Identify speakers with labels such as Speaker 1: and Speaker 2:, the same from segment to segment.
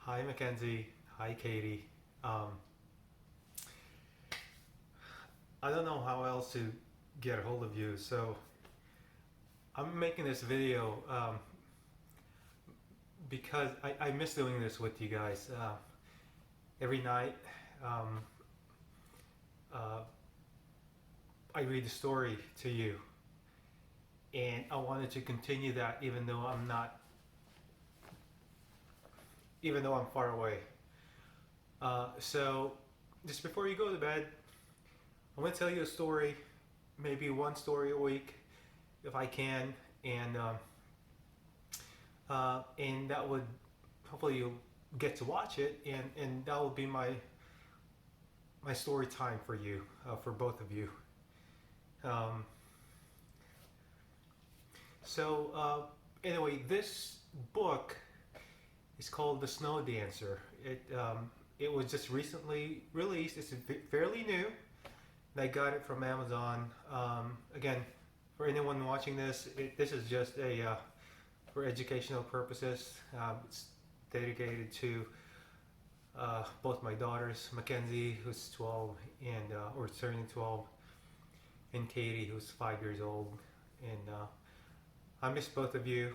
Speaker 1: Hi, Mackenzie. Hi, Katie. Um, I don't know how else to get a hold of you, so I'm making this video because I miss doing this with you guys. Every night, um, uh, I read a story to you, and I wanted to continue that even though I'm far away. So, just before you go to bed, I'm going to tell you a story, maybe one story a week if I can, and and that would hopefully you'll get to watch it, and that will be my story time for you, for both of you. Um, anyway, this book is called The Snow Dancer. It was just recently released. It's fairly new. And I got it from Amazon. Again, for anyone watching this, this is just a for educational purposes. It's dedicated to both my daughters, Mackenzie, who's 12 and or turning 12, and Katie, who's 5 years old. And I miss both of you.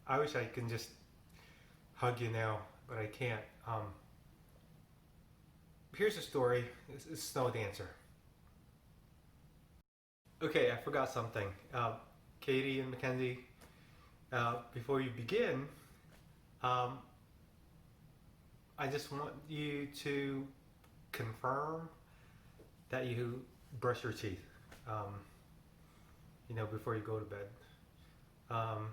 Speaker 1: I wish I can just hug you now, but I can't. Here's a story. It's Snow Dancer. Okay, I forgot something. Katie and Mackenzie, before you begin, um, I just want you to confirm that you brush your teeth, um, before you go to bed. Um,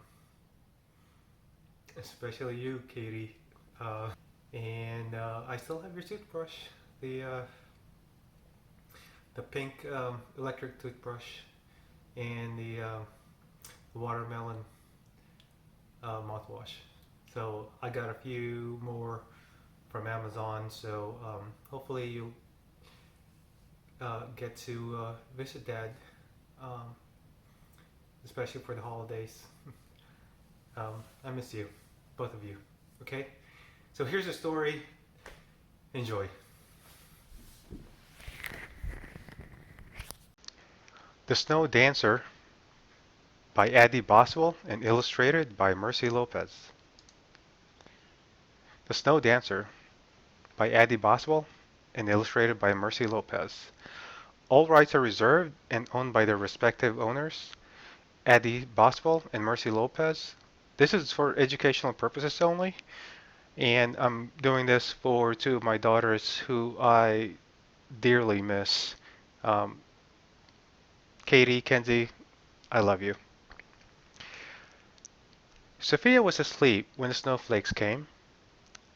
Speaker 1: Especially you, Katie. And I still have your toothbrush, the uh, the pink electric toothbrush, and the watermelon mouthwash. So I got a few more from Amazon. So hopefully you'll get to visit Dad, um, especially for the holidays. I miss you, both of you. Okay? So here's a story. Enjoy. The Snow Dancer by Addie Boswell and illustrated by Mercy Lopez. The Snow Dancer by Addie Boswell and illustrated by Mercy Lopez. All rights are reserved and owned by their respective owners, Addie Boswell and Mercy Lopez. This is for educational purposes only, and I'm doing this for two of my daughters who I dearly miss. Um, Katie, Kenzie, I love you. Sophia was asleep when the snowflakes came.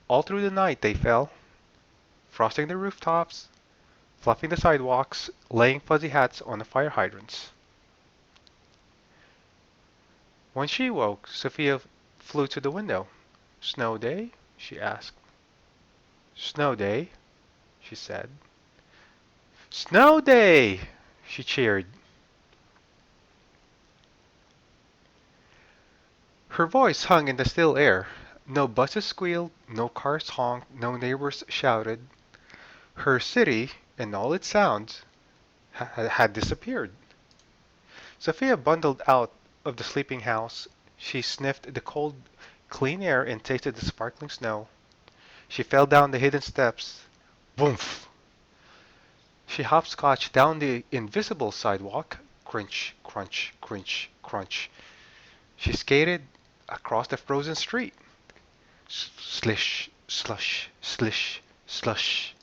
Speaker 1: All through the night they fell, frosting the rooftops, fluffing the sidewalks, laying fuzzy hats on the fire hydrants. When she woke, Sophia flew to the window. Snow day? She asked. Snow day, she said. Snow day! She cheered. Her voice hung in the still air. No buses squealed, no cars honked, no neighbors shouted. Her city and all its sounds had disappeared. Sophia bundled out of the sleeping house. She sniffed the cold, clean air and tasted the sparkling snow. She fell down the hidden steps. Boomf! She hopscotched down the invisible sidewalk. Crunch, crunch, crunch, crunch. She skated across the frozen street. Slish, slush, slish, slush.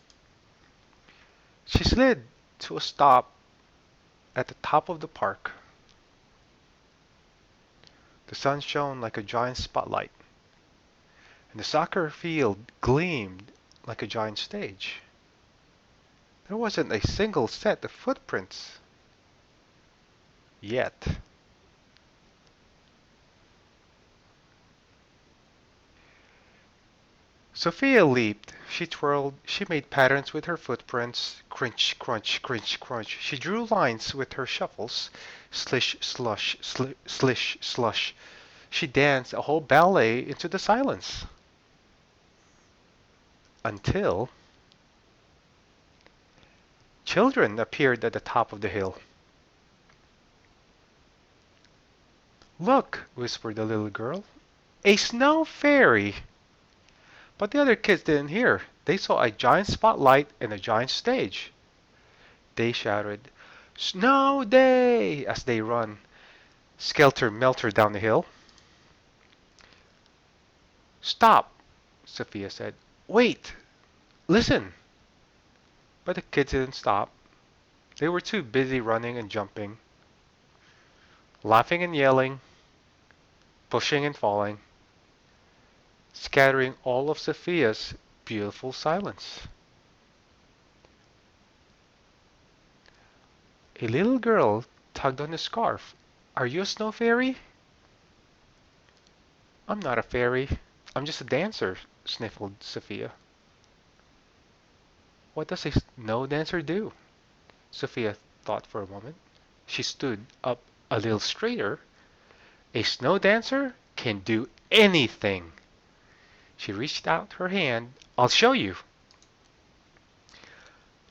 Speaker 1: She slid to a stop at the top of the park. The sun shone like a giant spotlight, and the soccer field gleamed like a giant stage. There wasn't a single set of footprints yet. Sophia leaped, she twirled, she made patterns with her footprints. Crunch, crunch, crunch, crunch. She drew lines with her shuffles. Slish, slush, slish, slush. She danced a whole ballet into the silence. until children appeared at the top of the hill. "Look," whispered the little girl, "a snow fairy!" But the other kids didn't hear. They saw a giant spotlight and a giant stage. They shouted, "Snow Day!" as they run skelter-melter down the hill. "Stop," Sophia said. "Wait! Listen!" But the kids didn't stop. They were too busy running and jumping, laughing and yelling, pushing and falling, scattering all of Sophia's beautiful silence. A little girl tugged on the scarf. "Are you a snow fairy?" "I'm not a fairy. I'm just a dancer," sniffled Sophia. "What does a snow dancer do?" Sophia thought for a moment. She stood up a little straighter. "A snow dancer can do anything." She reached out her hand. "I'll show you."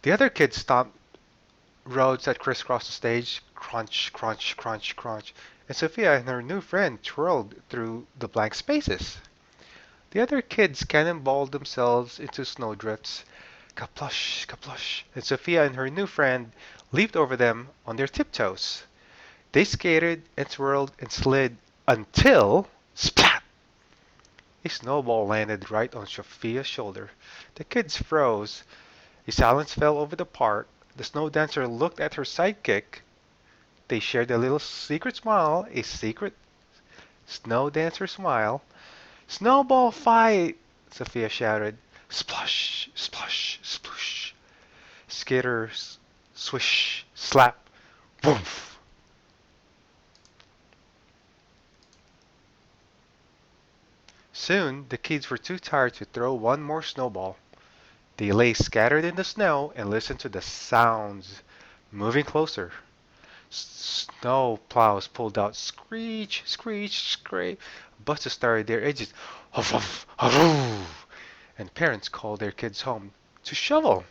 Speaker 1: The other kids stomped roads that crisscrossed the stage. Crunch, crunch, crunch, crunch. And Sophia and her new friend twirled through the blank spaces. The other kids cannonballed themselves into snowdrifts. Kaplush, kaplush. And Sophia and her new friend leaped over them on their tiptoes. They skated and twirled and slid until splat! A snowball landed right on Sophia's shoulder. The kids froze. A silence fell over the park. The snow dancer looked at her sidekick. They shared a little secret smile, a secret snow dancer smile. "Snowball fight!" Sophia shouted. Splush, splush, sploosh. Skitter, swish, slap, woof. Soon the kids were too tired to throw one more snowball. They lay scattered in the snow and listened to the sounds moving closer. Snow plows pulled out screech, screech, scrape. Buses started their edges. Huff, huff, huff, and parents called their kids home to shovel.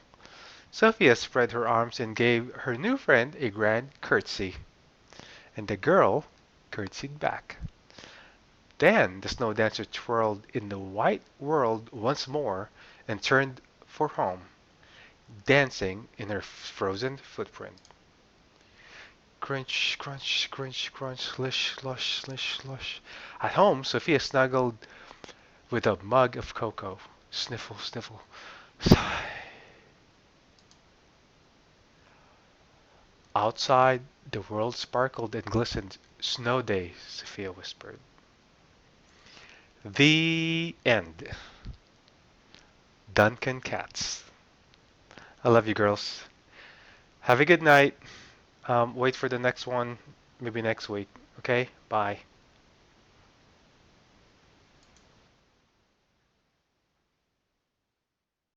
Speaker 1: Sophia spread her arms and gave her new friend a grand curtsy, and the girl curtsied back. Then the snow dancer twirled in the white world once more and turned for home, dancing in her frozen footprint. Crunch, crunch, crunch, crunch, slish, slush, slish, slush. At home, Sophia snuggled with a mug of cocoa. Sniffle, sniffle, sigh. Outside, the world sparkled and glistened. "Snow day," Sophia whispered. The end. Duncan Cats. I love you, girls. Have a good night. Wait for the next one, maybe next week. Okay? Bye.